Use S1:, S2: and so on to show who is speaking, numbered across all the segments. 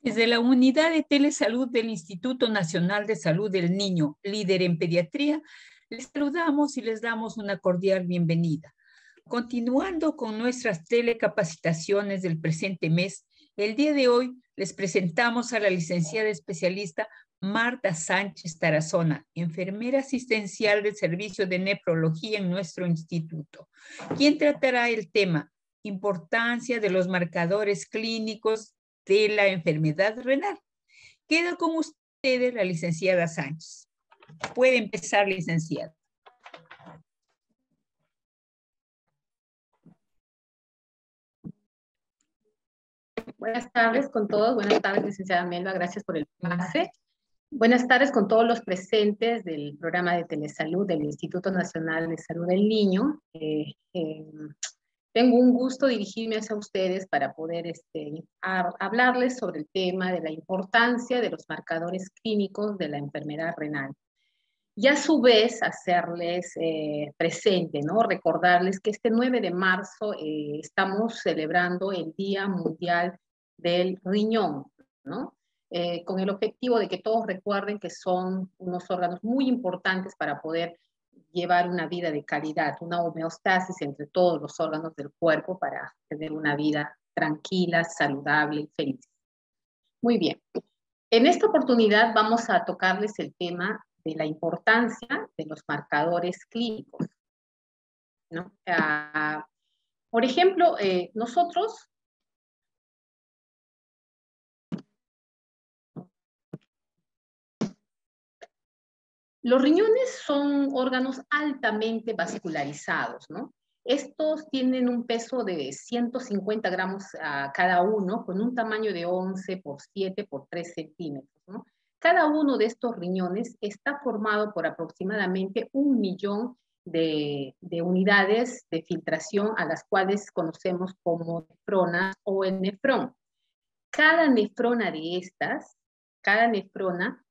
S1: Desde la unidad de telesalud del Instituto Nacional de Salud del Niño, líder en pediatría, les saludamos y les damos una cordial bienvenida. Continuando con nuestras telecapacitaciones del presente mes, el día de hoy les presentamos a la licenciada especialista Marta Sánchez Tarazona, enfermera asistencial del Servicio de Nefrología en nuestro instituto, quien tratará el tema importancia de los marcadores clínicos de la enfermedad renal. Queda con ustedes la licenciada Sánchez. Puede empezar, licenciada.
S2: Buenas tardes con todos. Buenas tardes, licenciada Melba. Gracias por el pase. Buenas tardes con todos los presentes del programa de telesalud del Instituto Nacional de Salud del Niño. Tengo un gusto dirigirme hacia ustedes para poder hablarles sobre el tema de la importancia de los marcadores clínicos de la enfermedad renal. Y a su vez hacerles presente, ¿no? Recordarles que este 9 de marzo estamos celebrando el Día Mundial del Riñón, ¿no? Con el objetivo de que todos recuerden que son unos órganos muy importantes para poder llevar una vida de calidad, una homeostasis entre todos los órganos del cuerpo para tener una vida tranquila, saludable y feliz. Muy bien. En esta oportunidad vamos a tocarles el tema de la importancia de los marcadores clínicos, ¿no? Por ejemplo, nosotros los riñones son órganos altamente vascularizados, ¿no? Estos tienen un peso de 150 gramos a cada uno, con un tamaño de 11 por 7 por 3 centímetros, ¿no? Cada uno de estos riñones está formado por aproximadamente 1 millón de unidades de filtración, a las cuales conocemos como nefronas o el nefrón. Cada nefrona de estas, cada nefrona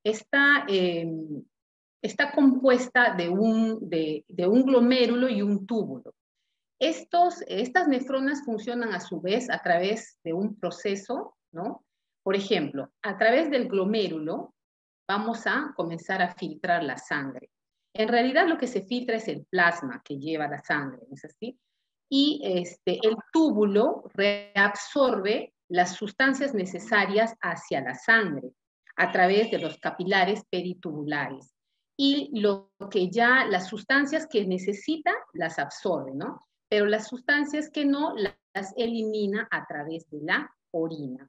S2: está compuesta de un glomérulo y un túbulo. Estas nefronas funcionan a su vez a través de un proceso, ¿no? Por ejemplo, a través del glomérulo vamos a comenzar a filtrar la sangre. En realidad lo que se filtra es el plasma que lleva la sangre, ¿no es así? Y el túbulo reabsorbe las sustancias necesarias hacia la sangre a través de los capilares peritubulares. Y las sustancias que necesita las absorbe, ¿no? Pero las sustancias que no las elimina a través de la orina,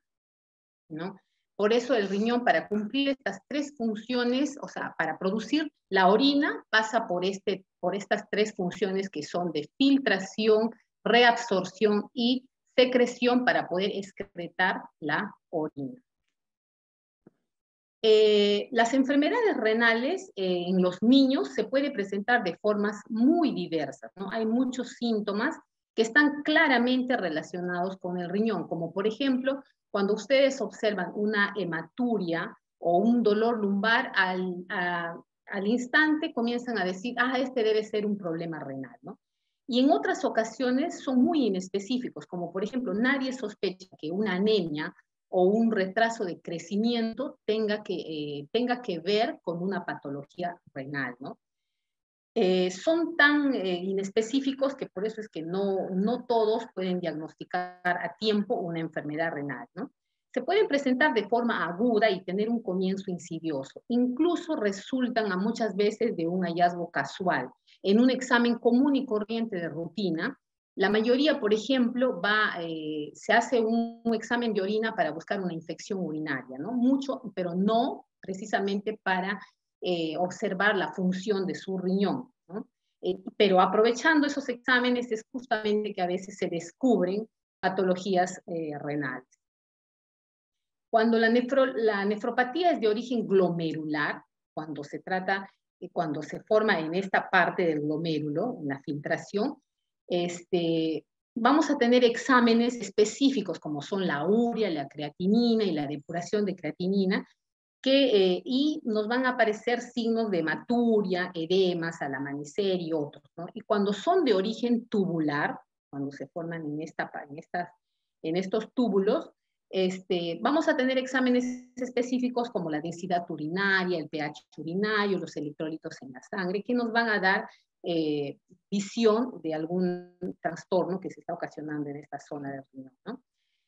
S2: ¿no? Por eso el riñón, para cumplir estas tres funciones, o sea, para producir la orina, pasa por estas tres funciones que son de filtración, reabsorción y secreción para poder excretar la orina. Las enfermedades renales en los niños se puede presentar de formas muy diversas, ¿no? Hay muchos síntomas que están claramente relacionados con el riñón, como por ejemplo, cuando ustedes observan una hematuria o un dolor lumbar, al instante comienzan a decir, este debe ser un problema renal, ¿no? Y en otras ocasiones son muy inespecíficos, como por ejemplo, nadie sospecha que una anemia o un retraso de crecimiento tenga que ver con una patología renal, ¿no? Son tan inespecíficos que por eso es que no todos pueden diagnosticar a tiempo una enfermedad renal, ¿no? Se pueden presentar de forma aguda y tener un comienzo insidioso. Incluso resultan a muchas veces de un hallazgo casual. En un examen común y corriente de rutina, la mayoría, por ejemplo, se hace un examen de orina para buscar una infección urinaria, ¿no? Mucho, pero no precisamente para observar la función de su riñón, ¿no? Pero aprovechando esos exámenes es justamente que a veces se descubren patologías renales. Cuando la nefropatía es de origen glomerular, cuando se forma en esta parte del glomérulo, en la filtración, vamos a tener exámenes específicos como son la urea, la creatinina y la depuración de creatinina, y nos van a aparecer signos de hematuria, edemas al amanecer y otros, ¿no? Y cuando son de origen tubular, cuando se forman en estas en estos túbulos, vamos a tener exámenes específicos como la densidad urinaria, el pH urinario, los electrolitos en la sangre, que nos van a dar visión de algún trastorno que se está ocasionando en esta zona del riñón, ¿no?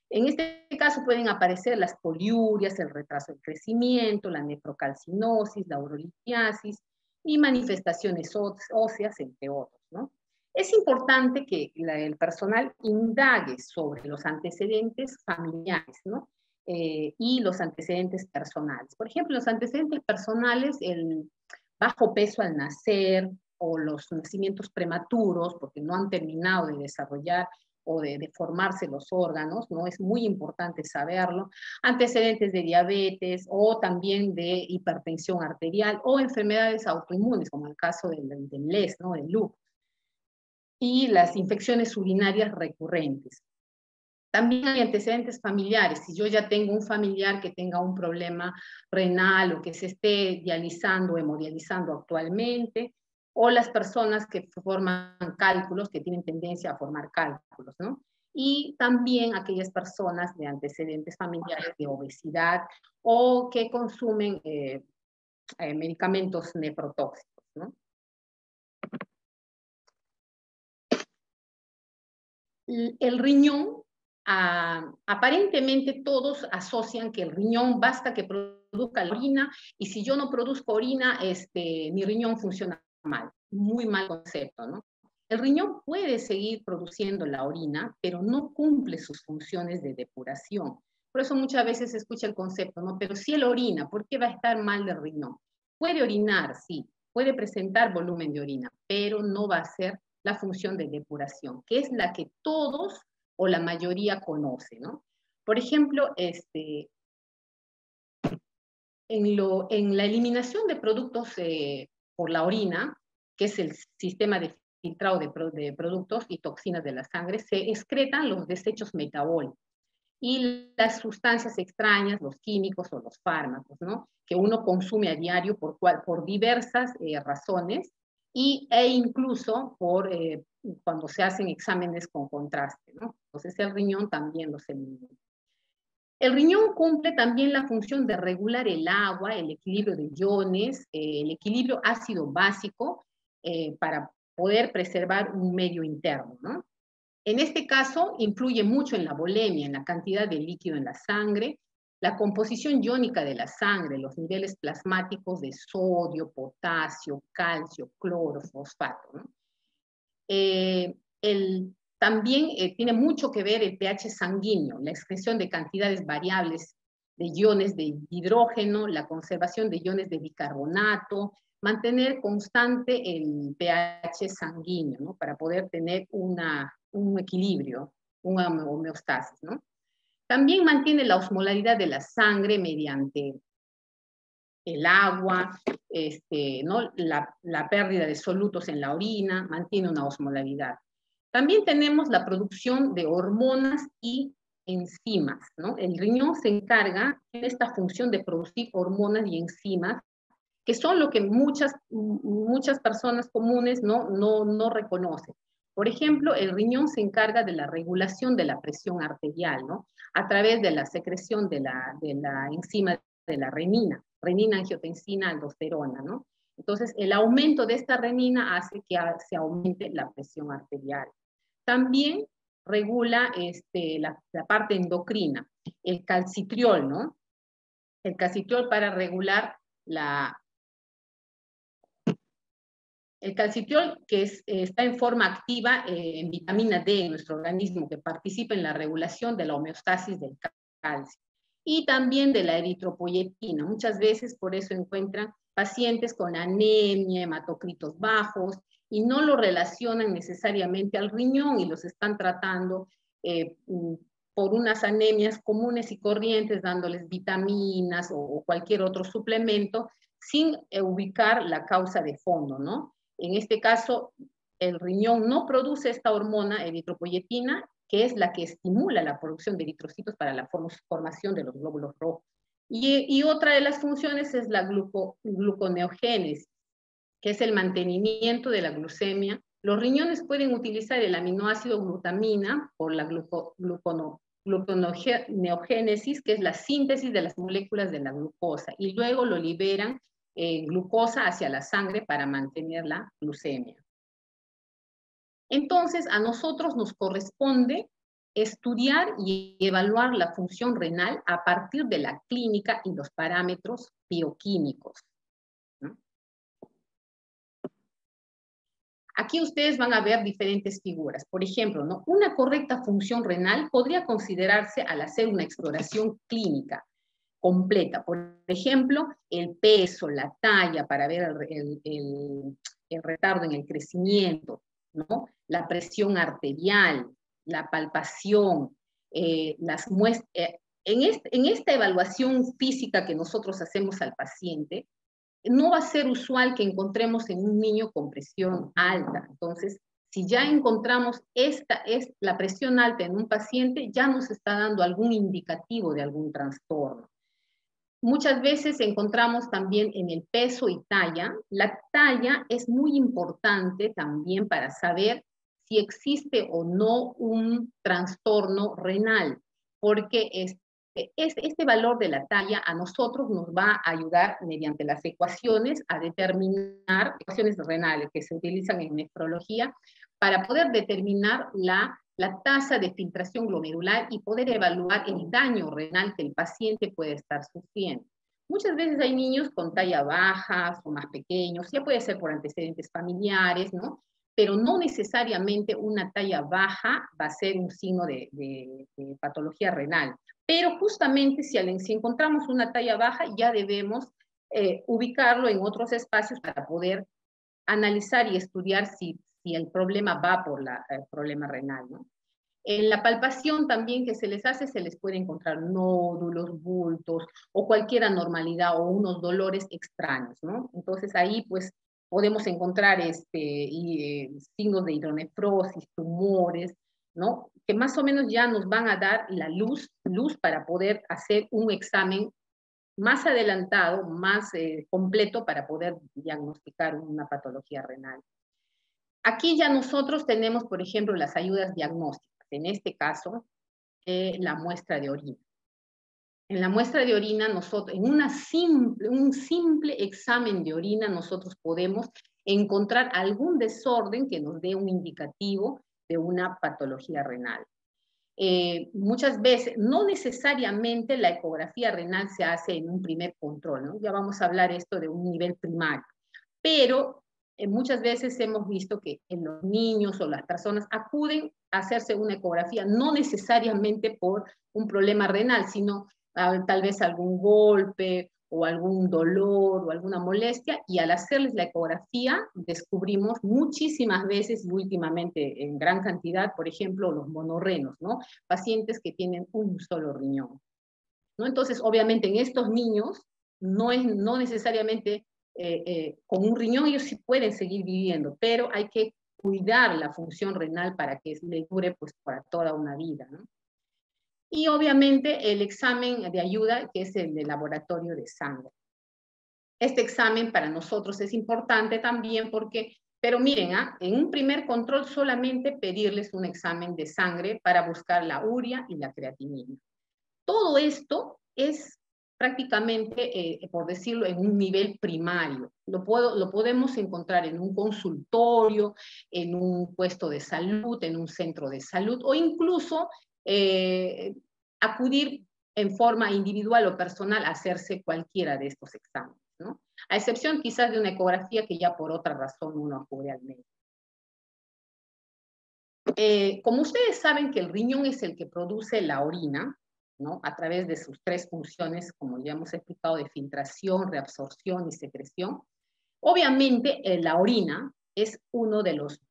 S2: En este caso pueden aparecer las poliurias, el retraso del crecimiento, la nefrocalcinosis, la urolitiasis y manifestaciones óseas, entre otros, ¿no? Es importante que el personal indague sobre los antecedentes familiares, ¿no? Y los antecedentes personales. Por ejemplo, los antecedentes personales, el bajo peso al nacer o los nacimientos prematuros, porque no han terminado de desarrollar o de formarse los órganos, ¿no? Es muy importante saberlo. Antecedentes de diabetes o también de hipertensión arterial o enfermedades autoinmunes, como el caso del LES, ¿no? Del lupus. Y las infecciones urinarias recurrentes. También hay antecedentes familiares. Si yo ya tengo un familiar que tenga un problema renal o que se esté dializando o hemodializando actualmente, o las personas que forman cálculos, que tienen tendencia a formar cálculos, ¿no? Y también aquellas personas de antecedentes familiares de obesidad o que consumen medicamentos nephrotóxicos, ¿no? El riñón, aparentemente todos asocian que el riñón basta que produzca la orina y si yo no produzco orina, mi riñón funciona mal. Muy mal concepto, ¿no? El riñón puede seguir produciendo la orina, pero no cumple sus funciones de depuración. Por eso muchas veces se escucha el concepto, ¿no? Pero si él orina, ¿por qué va a estar mal el riñón? Puede orinar, sí, puede presentar volumen de orina, pero no va a ser la función de depuración, que es la que todos o la mayoría conoce, ¿no? Por ejemplo, en la eliminación de productos por la orina, que es el sistema de filtrado de productos y toxinas de la sangre, se excretan los desechos metabólicos y las sustancias extrañas, los químicos o los fármacos, ¿no? Que uno consume a diario por diversas razones e incluso cuando se hacen exámenes con contraste, ¿no? Entonces el riñón también los elimina. El riñón cumple también la función de regular el agua, el equilibrio de iones, el equilibrio ácido básico para poder preservar un medio interno, ¿no? En este caso, influye mucho en la volemia, en la cantidad de líquido en la sangre, la composición iónica de la sangre, los niveles plasmáticos de sodio, potasio, calcio, cloro, fosfato, ¿no? También tiene mucho que ver el pH sanguíneo, la excreción de cantidades variables de iones de hidrógeno, la conservación de iones de bicarbonato, mantener constante el pH sanguíneo, ¿no? Para poder tener un equilibrio, una homeostasis, ¿no? También mantiene la osmolaridad de la sangre mediante el agua, ¿no? la pérdida de solutos en la orina, mantiene una osmolaridad. También tenemos la producción de hormonas y enzimas, ¿no? El riñón se encarga de esta función de producir hormonas y enzimas, que son lo que muchas personas comunes no reconocen. Por ejemplo, el riñón se encarga de la regulación de la presión arterial, ¿no? A través de la secreción de la enzima de la renina, angiotensina, aldosterona, ¿no? Entonces, el aumento de esta renina hace que se aumente la presión arterial. También regula la parte endocrina, el calcitriol, ¿no? El calcitriol para regular el calcitriol que está en forma activa en vitamina D en nuestro organismo, que participa en la regulación de la homeostasis del calcio. Y también de la eritropoyetina. Muchas veces por eso encuentran pacientes con anemia, hematocritos bajos, y no lo relacionan necesariamente al riñón y los están tratando por unas anemias comunes y corrientes, dándoles vitaminas o cualquier otro suplemento, sin ubicar la causa de fondo, ¿no? En este caso, el riñón no produce esta hormona eritropoyetina, que es la que estimula la producción de eritrocitos para la formación de los glóbulos rojos. Y otra de las funciones es la gluconeogénesis, que es el mantenimiento de la glucemia. Los riñones pueden utilizar el aminoácido glutamina por la gluconeogénesis, que es la síntesis de las moléculas de la glucosa, y luego lo liberan glucosa hacia la sangre para mantener la glucemia. Entonces, a nosotros nos corresponde estudiar y evaluar la función renal a partir de la clínica y los parámetros bioquímicos, ¿no? Aquí ustedes van a ver diferentes figuras. Por ejemplo, ¿no? Una correcta función renal podría considerarse al hacer una exploración clínica completa. Por ejemplo, el peso, la talla para ver el retardo en el crecimiento, ¿no? La presión arterial, la palpación, las muestras. En esta evaluación física que nosotros hacemos al paciente, no va a ser usual que encontremos en un niño con presión alta. Entonces, si ya encontramos la presión alta en un paciente, ya nos está dando algún indicativo de algún trastorno. Muchas veces encontramos también en el peso y talla. La talla es muy importante también para saber si existe o no un trastorno renal, porque este valor de la talla a nosotros nos va a ayudar mediante las ecuaciones a determinar, ecuaciones renales que se utilizan en nefrología, para poder determinar la tasa de filtración glomerular y poder evaluar el daño renal que el paciente puede estar sufriendo. Muchas veces hay niños con talla baja o más pequeños, ya puede ser por antecedentes familiares, ¿no? Pero no necesariamente una talla baja va a ser un signo de patología renal. Pero justamente si encontramos una talla baja, ya debemos ubicarlo en otros espacios para poder analizar y estudiar si el problema va por el problema renal, ¿no? En la palpación también que se les hace, se les puede encontrar nódulos, bultos, o cualquier anormalidad o unos dolores extraños, ¿no? Entonces ahí pues podemos encontrar signos de hidronefrosis, tumores, ¿no? Que más o menos ya nos van a dar la luz para poder hacer un examen más adelantado, más completo para poder diagnosticar una patología renal. Aquí ya nosotros tenemos, por ejemplo, las ayudas diagnósticas. En este caso, la muestra de orina. En la muestra de orina, nosotros, en un simple examen de orina, nosotros podemos encontrar algún desorden que nos dé un indicativo de una patología renal. Muchas veces, no necesariamente la ecografía renal se hace en un primer control, ¿no? Ya vamos a hablar esto de un nivel primario, pero muchas veces hemos visto que en los niños o las personas acuden a hacerse una ecografía, no necesariamente por un problema renal, sino tal vez algún golpe o algún dolor o alguna molestia, y al hacerles la ecografía descubrimos muchísimas veces y últimamente en gran cantidad, por ejemplo, los monorrenos, ¿no? Pacientes que tienen un solo riñón, ¿no? Entonces, obviamente en estos niños no necesariamente con un riñón ellos sí pueden seguir viviendo, pero hay que cuidar la función renal para que le dure pues para toda una vida, ¿no? Y obviamente el examen de ayuda, que es el de laboratorio de sangre. Este examen para nosotros es importante también porque, pero miren, en un primer control solamente pedirles un examen de sangre para buscar la urea y la creatinina. Todo esto es prácticamente, por decirlo, en un nivel primario. Lo podemos encontrar en un consultorio, en un puesto de salud, en un centro de salud, o incluso acudir en forma individual o personal a hacerse cualquiera de estos exámenes, ¿no? A excepción quizás de una ecografía que ya por otra razón uno acude al médico. Como ustedes saben que el riñón es el que produce la orina, ¿no? A través de sus tres funciones, como ya hemos explicado, de filtración, reabsorción y secreción. Obviamente, la orina es uno de los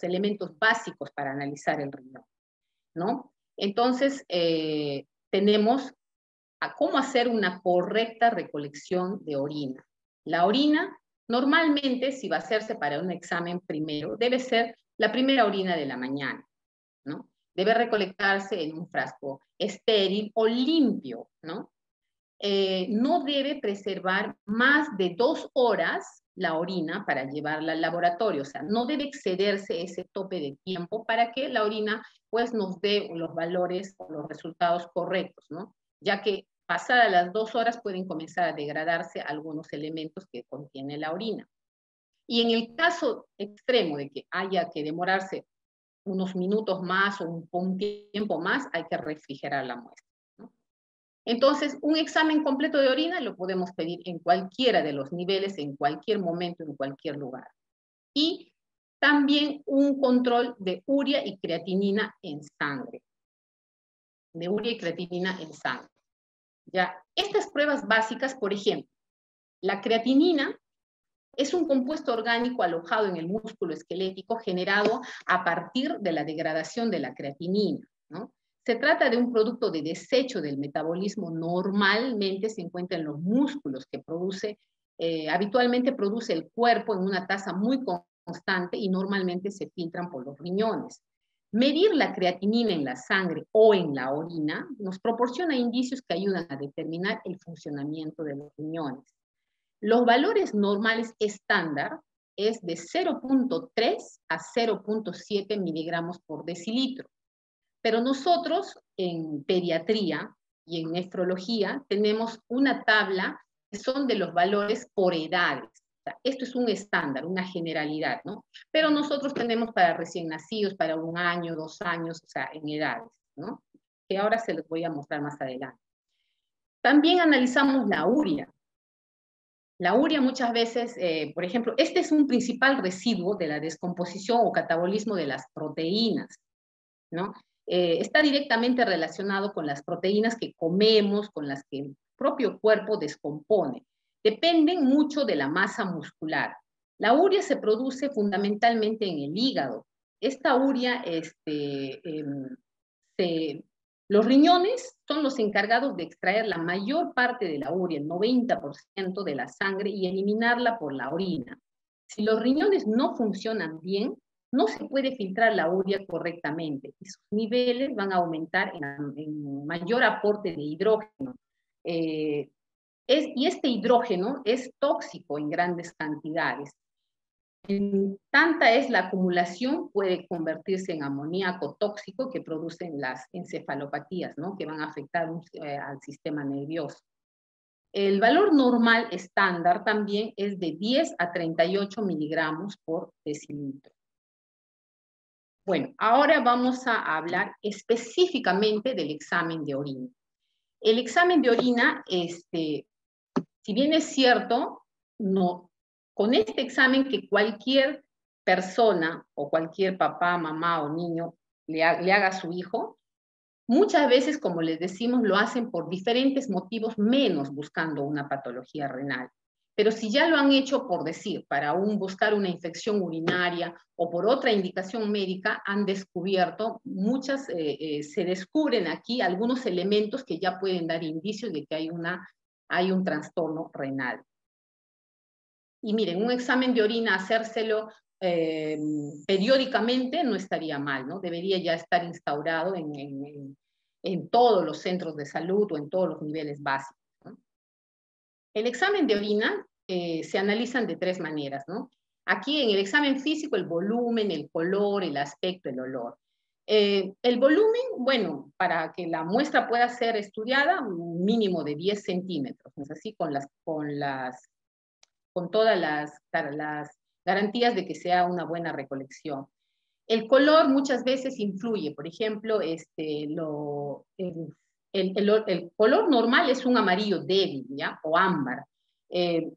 S2: elementos básicos para analizar el riñón, ¿no? Entonces, tenemos a cómo hacer una correcta recolección de orina. La orina, normalmente, si va a hacerse para un examen primero, debe ser la primera orina de la mañana, ¿no? Debe recolectarse en un frasco estéril o limpio, ¿no? No debe preservar más de 2 horas la orina para llevarla al laboratorio. O sea, no debe excederse ese tope de tiempo para que la orina pues nos dé los valores o los resultados correctos, ¿no? Ya que pasadas las 2 horas pueden comenzar a degradarse algunos elementos que contiene la orina. Y en el caso extremo de que haya que demorarse unos minutos más o un tiempo más, hay que refrigerar la muestra, ¿no? Entonces, un examen completo de orina lo podemos pedir en cualquiera de los niveles, en cualquier momento, en cualquier lugar. Y también un control de urea y creatinina en sangre. De urea y creatinina en sangre. Ya, estas pruebas básicas, por ejemplo, la creatinina es un compuesto orgánico alojado en el músculo esquelético generado a partir de la degradación de la creatinina, ¿no? Se trata de un producto de desecho del metabolismo, normalmente se encuentra en los músculos que habitualmente produce el cuerpo en una tasa muy constante y normalmente se filtran por los riñones. Medir la creatinina en la sangre o en la orina nos proporciona indicios que ayudan a determinar el funcionamiento de los riñones. Los valores normales estándar es de 0.3 a 0.7 miligramos por decilitro. Pero nosotros en pediatría y en nefrología tenemos una tabla que son de los valores por edades. O sea, esto es un estándar, una generalidad, ¿no? Pero nosotros tenemos para recién nacidos, para 1 año, 2 años, o sea, en edades, ¿no? Que ahora se los voy a mostrar más adelante. También analizamos la urea. La urea muchas veces, por ejemplo, este es un principal residuo de la descomposición o catabolismo de las proteínas, ¿no? Está directamente relacionado con las proteínas que comemos, con las que el propio cuerpo descompone. Dependen mucho de la masa muscular. La urea se produce fundamentalmente en el hígado. Esta urea los riñones son los encargados de extraer la mayor parte de la urea, el 90% de la sangre, y eliminarla por la orina. Si los riñones no funcionan bien, no se puede filtrar la urea correctamente y sus niveles van a aumentar en mayor aporte de hidrógeno. Y este hidrógeno es tóxico en grandes cantidades. Tanta es la acumulación, puede convertirse en amoníaco tóxico que producen las encefalopatías, ¿no? Que van a afectar al sistema nervioso. El valor normal estándar también es de 10 a 38 miligramos por decilitro. Bueno, ahora vamos a hablar específicamente del examen de orina. El examen de orina, si bien es cierto, no, con este examen que cualquier persona o cualquier papá, mamá o niño le haga a su hijo, muchas veces, como les decimos, lo hacen por diferentes motivos, menos buscando una patología renal. Pero si ya lo han hecho, por decir, para buscar una infección urinaria o por otra indicación médica, han descubierto se descubren aquí algunos elementos que ya pueden dar indicios de que hay un trastorno renal. Y miren, un examen de orina, hacérselo periódicamente no estaría mal, ¿no? Debería ya estar instaurado en todos los centros de salud o en todos los niveles básicos, ¿no? El examen de orina se analizan de 3 maneras, ¿no? Aquí en el examen físico, el volumen, el color, el aspecto, el olor. El volumen, bueno, para que la muestra pueda ser estudiada, un mínimo de 10 centímetros, ¿no es así? Con todas las garantías de que sea una buena recolección. El color muchas veces influye, por ejemplo, el color normal es un amarillo débil, ¿ya? O ámbar.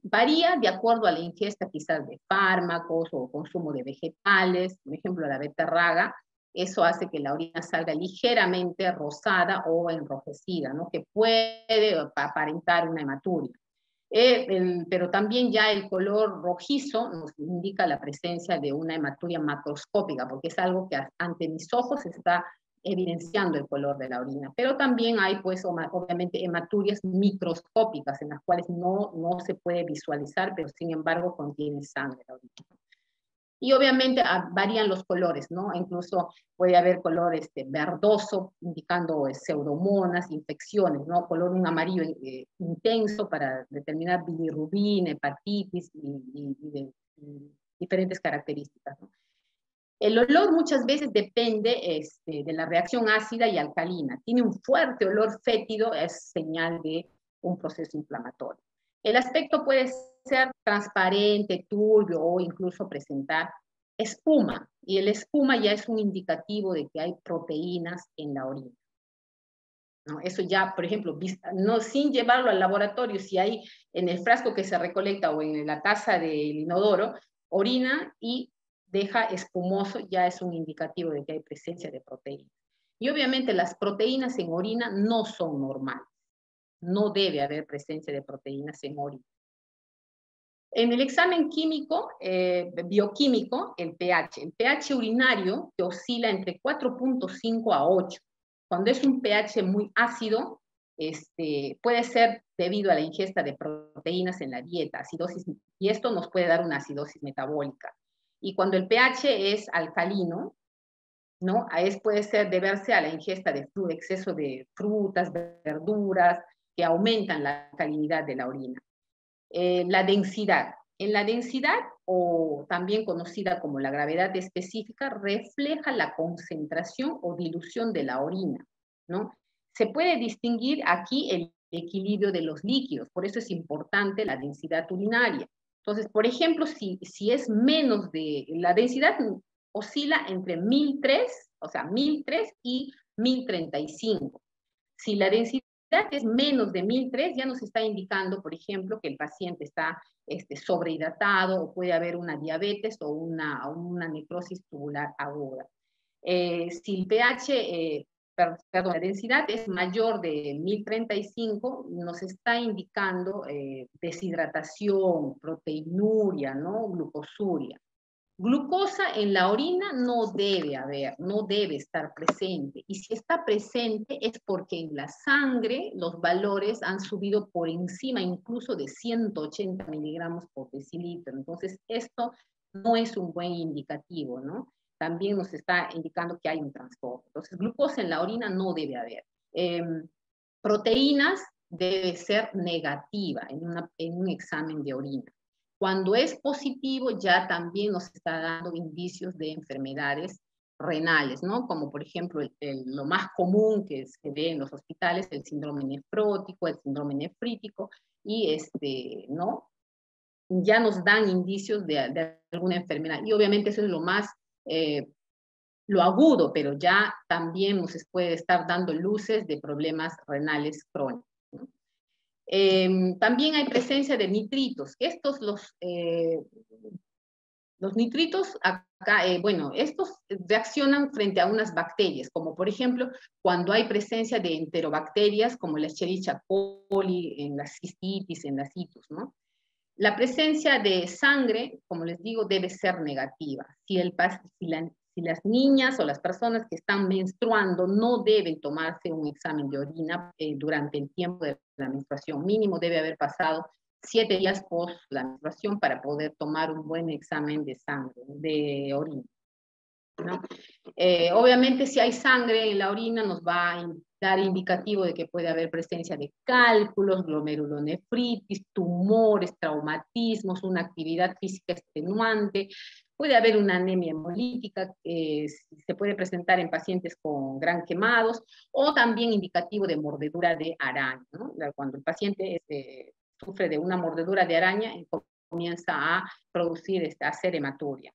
S2: Varía de acuerdo a la ingesta quizás de fármacos o consumo de vegetales, por ejemplo la beterraga, eso hace que la orina salga ligeramente rosada o enrojecida, ¿no? Que puede aparentar una hematuria. Pero también ya el color rojizo nos indica la presencia de una hematuria macroscópica, porque es algo que ante mis ojos está evidenciando el color de la orina. Pero también hay, pues, obviamente, hematurias microscópicas en las cuales no se puede visualizar, pero sin embargo contiene sangre la orina. Y obviamente varían los colores, ¿no? Incluso puede haber color verdoso, indicando pseudomonas, infecciones, ¿no? Color un amarillo intenso para determinar bilirrubina, hepatitis y diferentes características, ¿no? El olor muchas veces depende de la reacción ácida y alcalina. Tiene un fuerte olor fétido, es señal de un proceso inflamatorio. El aspecto puede ser transparente, turbio o incluso presentar espuma. Y el espuma ya es un indicativo de que hay proteínas en la orina, ¿no? Eso ya, por ejemplo, no, sin llevarlo al laboratorio, si hay en el frasco que se recolecta o en la taza del inodoro, orina y deja espumoso, ya es un indicativo de que hay presencia de proteínas. Y obviamente las proteínas en orina no son normales. No debe haber presencia de proteínas en orina. En el examen químico, bioquímico, el pH urinario que oscila entre 4.5 a 8. Cuando es un pH muy ácido, puede ser debido a la ingesta de proteínas en la dieta, acidosis, y esto nos puede dar una acidosis metabólica. Y cuando el pH es alcalino, ¿no? Puede ser deberse a la ingesta de exceso de frutas, verduras, que aumentan la alcalinidad de la orina. La densidad. En la densidad, o también conocida como la gravedad específica, refleja la concentración o dilución de la orina, ¿no? Se puede distinguir aquí el equilibrio de los líquidos, por eso es importante la densidad urinaria. Entonces, por ejemplo, si es menos de, la densidad oscila entre 1003, o sea, 1003 y 1035. Si la densidad es menos de 1003, ya nos está indicando, por ejemplo, que el paciente está sobrehidratado o puede haber una diabetes o una necrosis tubular aguda. Si el pH, perdón, la densidad es mayor de 1035, nos está indicando deshidratación, proteinuria, ¿no? Glucosuria. Glucosa en la orina no debe haber, no debe estar presente. Y si está presente es porque en la sangre los valores han subido por encima incluso de 180 miligramos por decilitro. Entonces, esto no es un buen indicativo, ¿no? También nos está indicando que hay un trastorno. Entonces, glucosa en la orina no debe haber. Proteínas debe ser negativa en un examen de orina. Cuando es positivo, ya también nos está dando indicios de enfermedades renales, ¿no? Como por ejemplo lo más común que se ve en los hospitales, el síndrome nefrótico, el síndrome nefrítico, y ¿no? Ya nos dan indicios de alguna enfermedad. Y obviamente eso es lo más, lo agudo, pero ya también nos puede estar dando luces de problemas renales crónicos, ¿no? También hay presencia de nitritos. Los nitritos acá, bueno, estos reaccionan frente a unas bacterias, como por ejemplo cuando hay presencia de enterobacterias, como la Escherichia coli, en la cistitis, en la citus, ¿no? La presencia de sangre, como les digo, debe ser negativa. Si las niñas o las personas que están menstruando no deben tomarse un examen de orina durante el tiempo de la menstruación. Mínimo debe haber pasado 7 días post la menstruación para poder tomar un buen examen de sangre, de orina, ¿no? Obviamente si hay sangre en la orina nos va a dar indicativo de que puede haber presencia de cálculos, glomerulonefritis, tumores, traumatismos, una actividad física extenuante, puede haber una anemia hemolítica, se puede presentar en pacientes con gran quemados, o también indicativo de mordedura de araña, ¿no? Cuando el paciente sufre de una mordedura de araña, comienza a producir, a hacer hematuria.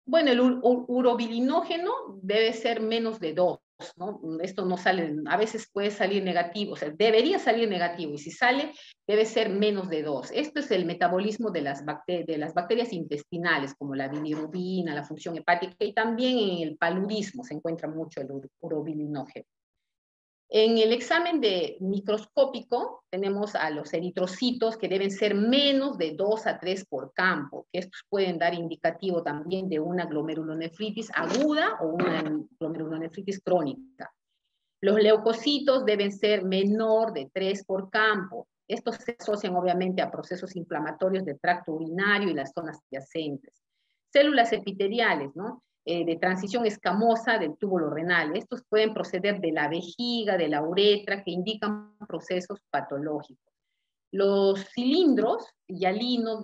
S2: Bueno, el urobilinógeno debe ser menos de 2, ¿no? Esto no sale, a veces puede salir negativo, o sea, debería salir negativo, y si sale, debe ser menos de 2. Esto es el metabolismo de las bacterias intestinales, como la bilirrubina, la función hepática, y también en el paludismo se encuentra mucho el urobilinógeno. En el examen de microscópico tenemos a los eritrocitos que deben ser menos de 2 a 3 por campo, que estos pueden dar indicativo también de una glomerulonefritis aguda o una glomerulonefritis crónica. Los leucocitos deben ser menor de 3 por campo. Estos se asocian obviamente a procesos inflamatorios del tracto urinario y las zonas adyacentes. Células epiteliales, ¿no? De transición escamosa del túbulo renal. Estos pueden proceder de la vejiga, de la uretra, que indican procesos patológicos. Los cilindros hialinos,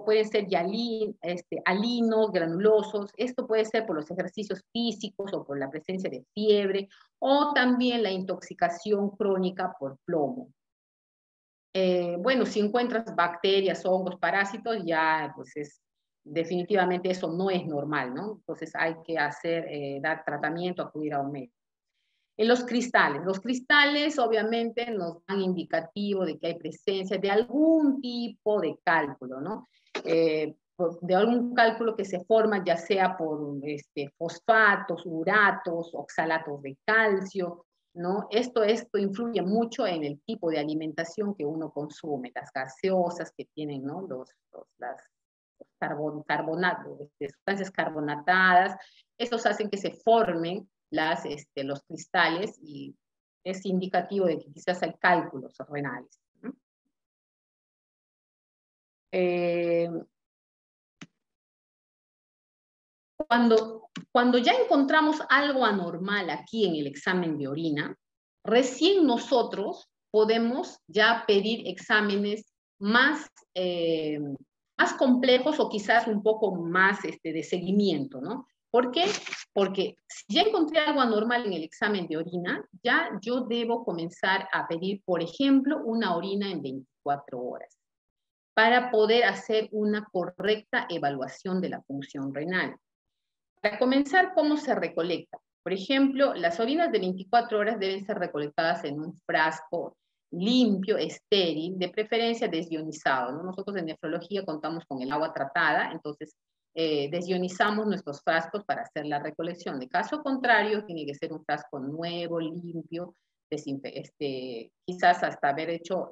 S2: pueden ser alinos, granulosos. Esto puede ser por los ejercicios físicos o por la presencia de fiebre, o también la intoxicación crónica por plomo. Bueno, si encuentras bacterias, hongos, parásitos, ya pues definitivamente eso no es normal, ¿no? Entonces hay que dar tratamiento, acudir a un médico. En los cristales obviamente nos dan indicativo de que hay presencia de algún tipo de cálculo, ¿no? De algún cálculo que se forma ya sea por fosfatos, uratos, oxalatos de calcio, ¿no? Esto influye mucho en el tipo de alimentación que uno consume, las gaseosas que tienen, ¿no? Las carbonatos, sustancias carbonatadas, estos hacen que se formen los cristales y es indicativo de que quizás hay cálculos renales. Cuando ya encontramos algo anormal aquí en el examen de orina, recién nosotros podemos ya pedir exámenes más complejos o quizás un poco más de seguimiento, ¿no? ¿Por qué? Porque si ya encontré algo anormal en el examen de orina, ya yo debo comenzar a pedir, por ejemplo, una orina en 24 horas para poder hacer una correcta evaluación de la función renal. Para comenzar, ¿cómo se recolecta? Por ejemplo, las orinas de 24 horas deben ser recolectadas en un frasco limpio, estéril, de preferencia desionizado, ¿no? Nosotros en nefrología contamos con el agua tratada, entonces desionizamos nuestros frascos para hacer la recolección. De caso contrario, tiene que ser un frasco nuevo, limpio, quizás hasta haber hecho,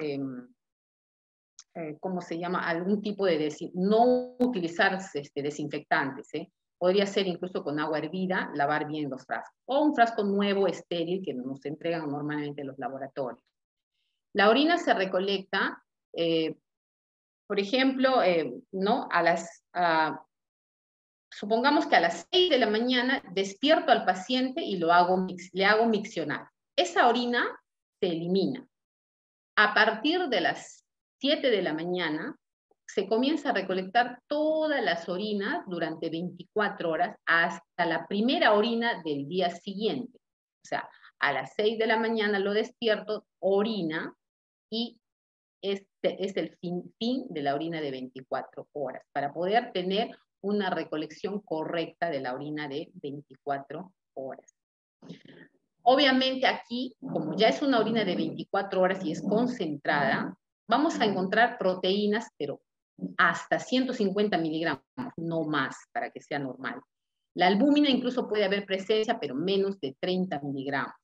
S2: ¿cómo se llama? Algún tipo de, no utilizar desinfectantes, Podría ser incluso con agua hervida, lavar bien los frascos. O un frasco nuevo, estéril, que nos entregan normalmente los laboratorios. La orina se recolecta, por ejemplo, ¿no? Supongamos que a las 6 de la mañana despierto al paciente y le hago miccionar. Esa orina se elimina. A partir de las 7 de la mañana se comienza a recolectar todas las orinas durante 24 horas hasta la primera orina del día siguiente. O sea, a las 6 de la mañana lo despierto, orina, y este es el fin de la orina de 24 horas, para poder tener una recolección correcta de la orina de 24 horas. Obviamente aquí, como ya es una orina de 24 horas y es concentrada, vamos a encontrar proteínas, pero hasta 150 miligramos, no más, para que sea normal. La albúmina incluso puede haber presencia, pero menos de 30 miligramos.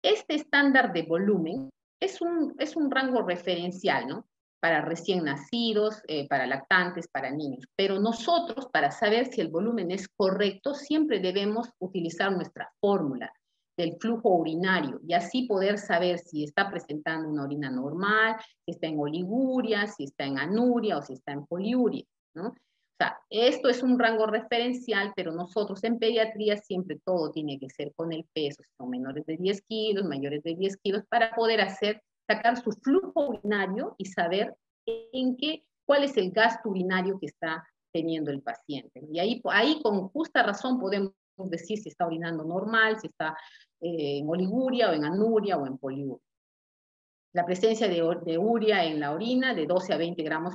S2: Este estándar de volumen es un rango referencial, ¿no? Para recién nacidos, para lactantes, para niños. Pero nosotros, para saber si el volumen es correcto, siempre debemos utilizar nuestra fórmula del flujo urinario y así poder saber si está presentando una orina normal, si está en oliguria, si está en anuria o si está en poliuria, ¿no? O sea, esto es un rango referencial, pero nosotros en pediatría siempre todo tiene que ser con el peso, si son menores de 10 kilos, mayores de 10 kilos, para poder sacar su flujo urinario y saber cuál es el gasto urinario que está teniendo el paciente. Y ahí con justa razón podemos decir si está orinando normal, si está en oliguria o en anuria o en poliuria. La presencia de urea en la orina de 12 a 20 gramos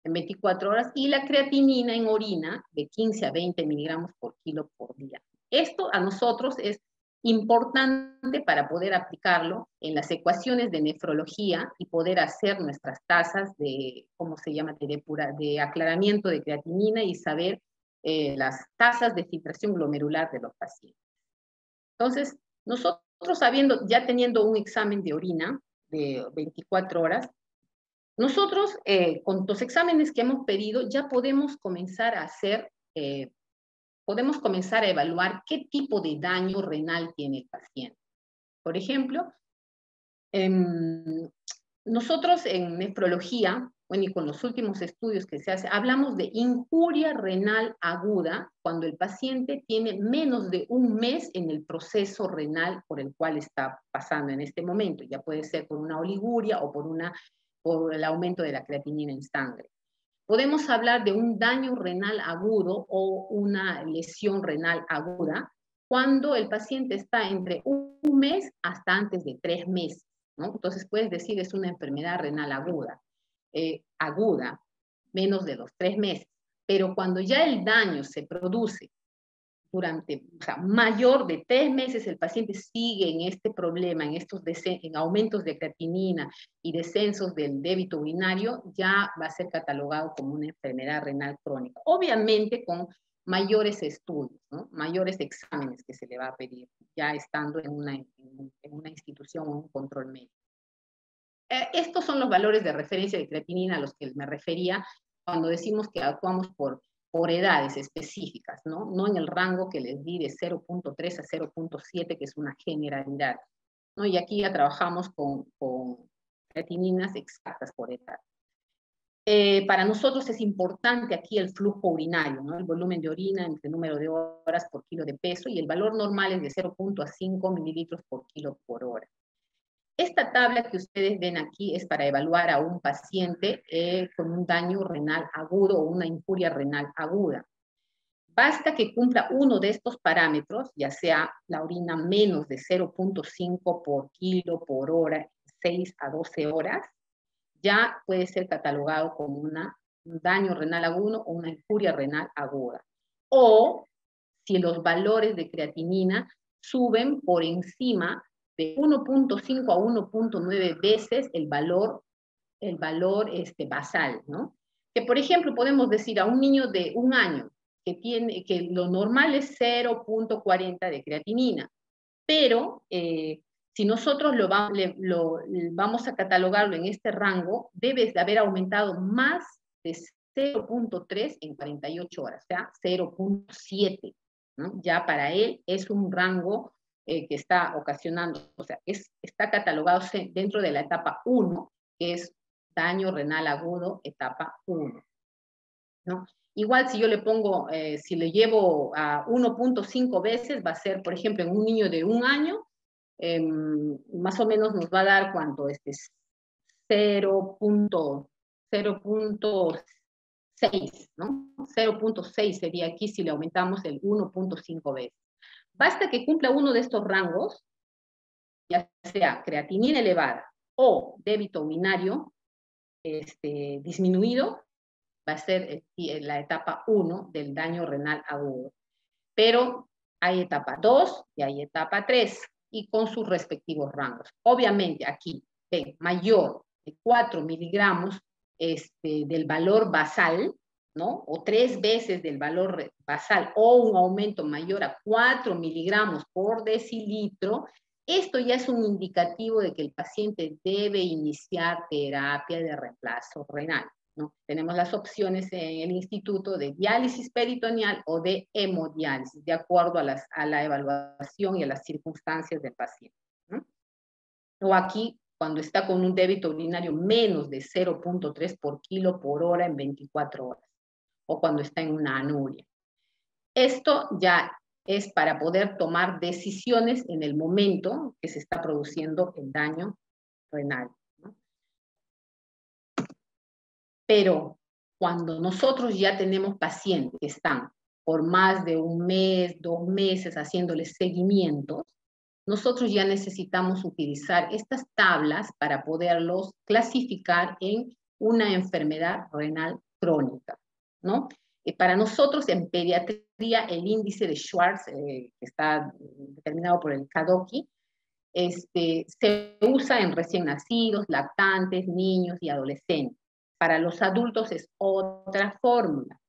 S2: en 24 horas y la creatinina en orina de 15 a 20 miligramos por kilo por día. Esto a nosotros es importante para poder aplicarlo en las ecuaciones de nefrología y poder hacer nuestras tasas de, ¿cómo se llama?, de aclaramiento de creatinina y saber las tasas de filtración glomerular de los pacientes. Entonces, nosotros ya teniendo un examen de orina de 24 horas, nosotros con los exámenes que hemos pedido ya podemos comenzar a evaluar qué tipo de daño renal tiene el paciente. Por ejemplo, nosotros en nefrología, bueno, y con los últimos estudios que se hacen, hablamos de injuria renal aguda cuando el paciente tiene menos de un mes en el proceso renal por el cual está pasando en este momento. Ya puede ser por una oliguria o por el aumento de la creatinina en sangre. Podemos hablar de un daño renal agudo o una lesión renal aguda cuando el paciente está entre un mes hasta antes de 3 meses, ¿no? Entonces puedes decir es una enfermedad renal aguda, menos de los 3 meses. Pero cuando ya el daño se produce durante, o sea, mayor de 3 meses, el paciente sigue en este problema, en aumentos de creatinina y descensos del débito urinario, ya va a ser catalogado como una enfermedad renal crónica. Obviamente con mayores estudios, ¿no? Mayores exámenes que se le va a pedir, ya estando en una institución o un control médico. Estos son los valores de referencia de creatinina a los que me refería cuando decimos que actuamos por edades específicas, ¿no? No en el rango que les di de 0.3 a 0.7, que es una generalidad, ¿no? Y aquí ya trabajamos con creatininas exactas por edad. Para nosotros es importante aquí el flujo urinario, ¿no? El volumen de orina entre el número de horas por kilo de peso, y el valor normal es de 0.5 mililitros por kilo por hora. Esta tabla que ustedes ven aquí es para evaluar a un paciente con un daño renal agudo o una injuria renal aguda. Basta que cumpla uno de estos parámetros, ya sea la orina menos de 0.5 por kilo por hora, 6 a 12 horas, ya puede ser catalogado como un daño renal agudo o una injuria renal aguda. O si los valores de creatinina suben por encima de 1.5 a 1.9 veces el valor basal, ¿no? Que, por ejemplo, podemos decir a un niño de 1 año que lo normal es 0.40 de creatinina, pero si nosotros vamos a catalogarlo en este rango, debe de haber aumentado más de 0.3 en 48 horas, o sea, 0.7, ¿no? Ya para él es un rango que está ocasionando, o sea, está catalogado dentro de la etapa 1, que es daño renal agudo, etapa 1, ¿no? Igual si yo le pongo, si le llevo a 1.5 veces, va a ser, por ejemplo, en un niño de 1 año, más o menos nos va a dar cuánto, 0.6, ¿no? 0.6 sería aquí si le aumentamos el 1.5 veces. Basta que cumpla uno de estos rangos, ya sea creatinina elevada o débito urinario disminuido, va a ser la etapa 1 del daño renal agudo. Pero hay etapa 2 y hay etapa 3, y con sus respectivos rangos. Obviamente aquí, ven, mayor de 4 miligramos del valor basal, ¿no? O 3 veces del valor basal, o un aumento mayor a 4 miligramos por decilitro, esto ya es un indicativo de que el paciente debe iniciar terapia de reemplazo renal, ¿no? Tenemos las opciones en el instituto de diálisis peritoneal o de hemodiálisis, de acuerdo a la evaluación y a las circunstancias del paciente, ¿no? O aquí, cuando está con un débito urinario menos de 0.3 por kilo por hora en 24 horas, o cuando está en una anuria. Esto ya es para poder tomar decisiones en el momento que se está produciendo el daño renal, ¿no? Pero cuando nosotros ya tenemos pacientes que están por más de 1 mes, 2 meses haciéndoles seguimientos, nosotros ya necesitamos utilizar estas tablas para poderlos clasificar en una enfermedad renal crónica, ¿no? Para nosotros en pediatría el índice de Schwartz, que está determinado por el KDOQI, se usa en recién nacidos, lactantes, niños y adolescentes. Para los adultos es otra fórmula.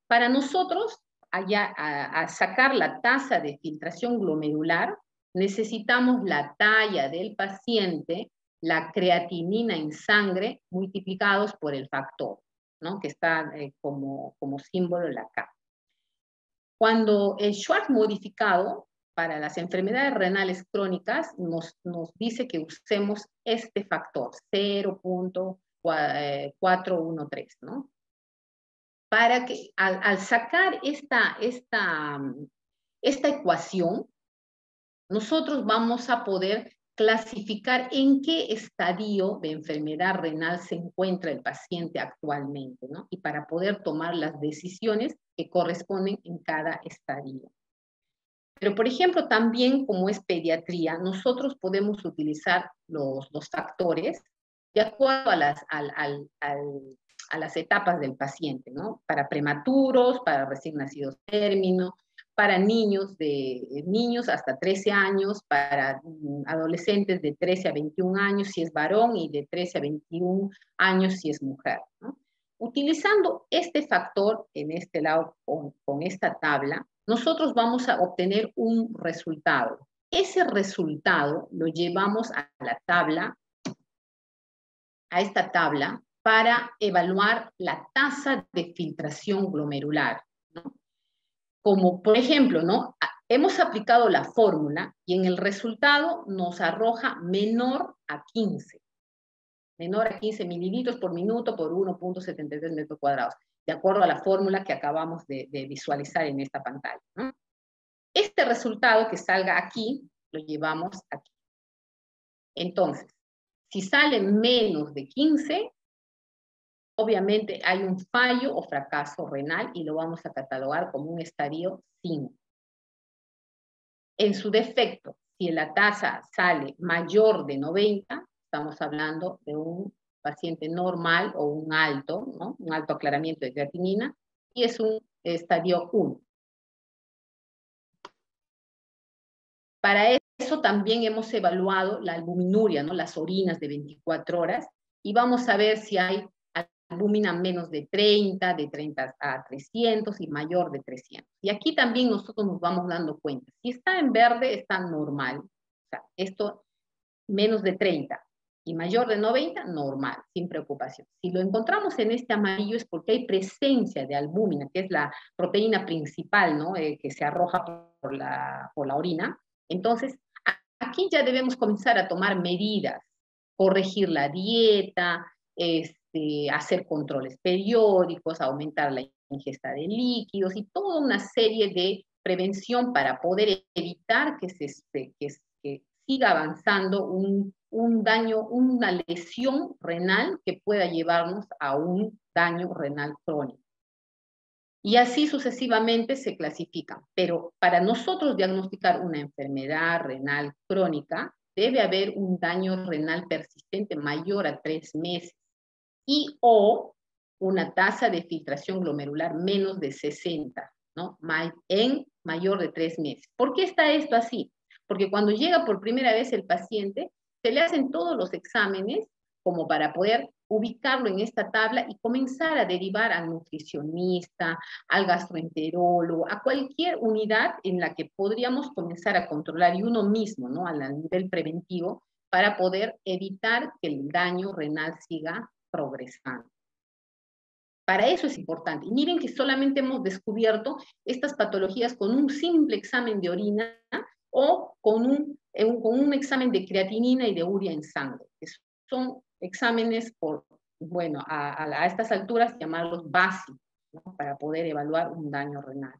S2: Para nosotros, a sacar la tasa de filtración glomerular, necesitamos la talla del paciente, la creatinina en sangre, multiplicados por el factor, ¿no? Que está como símbolo la K. Cuando el Schwartz modificado para las enfermedades renales crónicas nos dice que usemos este factor, 0.413, ¿no? Para que al sacar esta ecuación, nosotros vamos a poder clasificar en qué estadio de enfermedad renal se encuentra el paciente actualmente, ¿no? Y para poder tomar las decisiones que corresponden en cada estadio. Pero, por ejemplo, también como es pediatría, nosotros podemos utilizar los factores de acuerdo a las etapas del paciente, ¿no? Para prematuros, para recién nacidos término, para niños hasta 13 años, para adolescentes de 13 a 21 años si es varón y de 13 a 21 años si es mujer, ¿no? Utilizando este factor en este lado con esta tabla, nosotros vamos a obtener un resultado. Ese resultado lo llevamos a la tabla, a esta tabla, para evaluar la tasa de filtración glomerular, ¿no? Como por ejemplo, ¿no? Hemos aplicado la fórmula y en el resultado nos arroja menor a 15 mililitros por minuto por 1.73 metros cuadrados, de acuerdo a la fórmula que acabamos de visualizar en esta pantalla, ¿no? Este resultado que salga aquí, lo llevamos aquí. Entonces, si sale menos de 15, obviamente hay un fallo o fracaso renal y lo vamos a catalogar como un estadio 5. En su defecto, si la tasa sale mayor de 90, estamos hablando de un paciente normal o un alto, ¿no? Un alto aclaramiento de creatinina, y es un estadio 1. Para eso también hemos evaluado la albuminuria, ¿no? Las orinas de 24 horas, y vamos a ver si hay albúmina menos de 30, de 30 a 300 y mayor de 300. Y aquí también nosotros nos vamos dando cuenta. Si está en verde, está normal. O sea, esto menos de 30 y mayor de 90, normal, sin preocupación. Si lo encontramos en este amarillo es porque hay presencia de albúmina, que es la proteína principal, ¿no? Que se arroja por la orina. Entonces, aquí ya debemos comenzar a tomar medidas, corregir la dieta, hacer controles periódicos, aumentar la ingesta de líquidos y toda una serie de prevención para poder evitar que siga avanzando un daño, una lesión renal que pueda llevarnos a un daño renal crónico. Y así sucesivamente se clasifican. Pero para nosotros diagnosticar una enfermedad renal crónica, debe haber un daño renal persistente mayor a 3 meses y o una tasa de filtración glomerular menos de 60, ¿no? En mayor de 3 meses. ¿Por qué está esto así? Porque cuando llega por primera vez el paciente, se le hacen todos los exámenes como para poder ubicarlo en esta tabla y comenzar a derivar al nutricionista, al gastroenterólogo, a cualquier unidad en la que podríamos comenzar a controlar y uno mismo, ¿no? A nivel preventivo, para poder evitar que el daño renal siga progresando. Para eso es importante. Y miren que solamente hemos descubierto estas patologías con un simple examen de orina o con un examen de creatinina y de urea en sangre, que son exámenes bueno, a estas alturas llamarlos básicos, ¿no? Para poder evaluar un daño renal.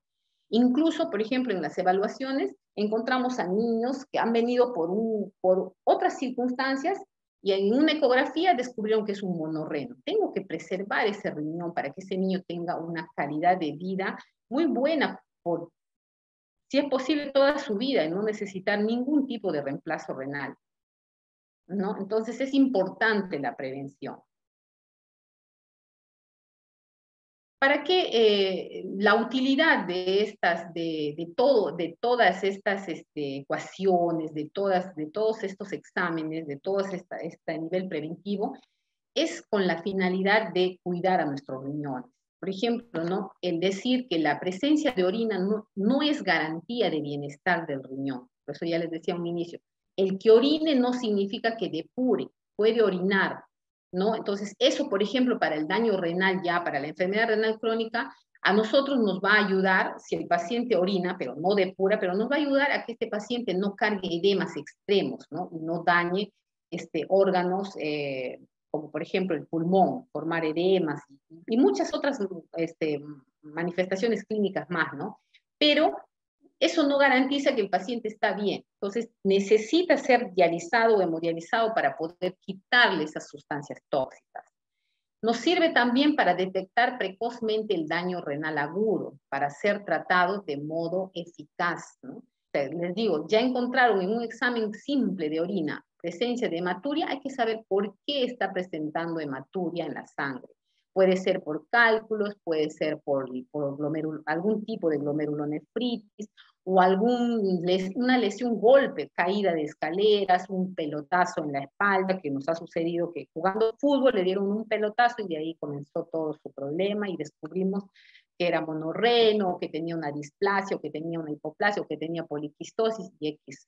S2: Incluso, por ejemplo, en las evaluaciones encontramos a niños que han venido por otras circunstancias y en una ecografía descubrieron que es un monorreno. Tengo que preservar ese riñón para que ese niño tenga una calidad de vida muy buena, si es posible, toda su vida, y no necesitar ningún tipo de reemplazo renal, ¿no? Entonces es importante la prevención. ¿Para qué la utilidad de todas estas ecuaciones, de todos estos exámenes, de todo este nivel preventivo, es con la finalidad de cuidar a nuestros riñones? Por ejemplo, ¿no? El decir que la presencia de orina no es garantía de bienestar del riñón. Por eso ya les decía a un inicio, el que orine no significa que depure, puede orinar, ¿no? Entonces, eso, por ejemplo, para el daño renal ya, para la enfermedad renal crónica, a nosotros nos va a ayudar, si el paciente orina, pero no depura, pero nos va a ayudar a que este paciente no cargue edemas extremos, ¿no? Y no dañe órganos, como por ejemplo el pulmón, formar edemas y muchas otras manifestaciones clínicas más, ¿no? Pero eso no garantiza que el paciente está bien. Entonces, necesita ser dializado o hemodializado para poder quitarle esas sustancias tóxicas. Nos sirve también para detectar precozmente el daño renal agudo, para ser tratado de modo eficaz, ¿no? O sea, les digo, ya encontraron en un examen simple de orina presencia de hematuria, hay que saber por qué está presentando hematuria en la sangre. Puede ser por cálculos, puede ser por algún tipo de glomerulonefritis, o una lesión, golpe, caída de escaleras, un pelotazo en la espalda, que nos ha sucedido que jugando fútbol le dieron un pelotazo y de ahí comenzó todo su problema y descubrimos que era monorreno, que tenía una displasia, o que tenía una hipoplasia, o que tenía poliquistosis y X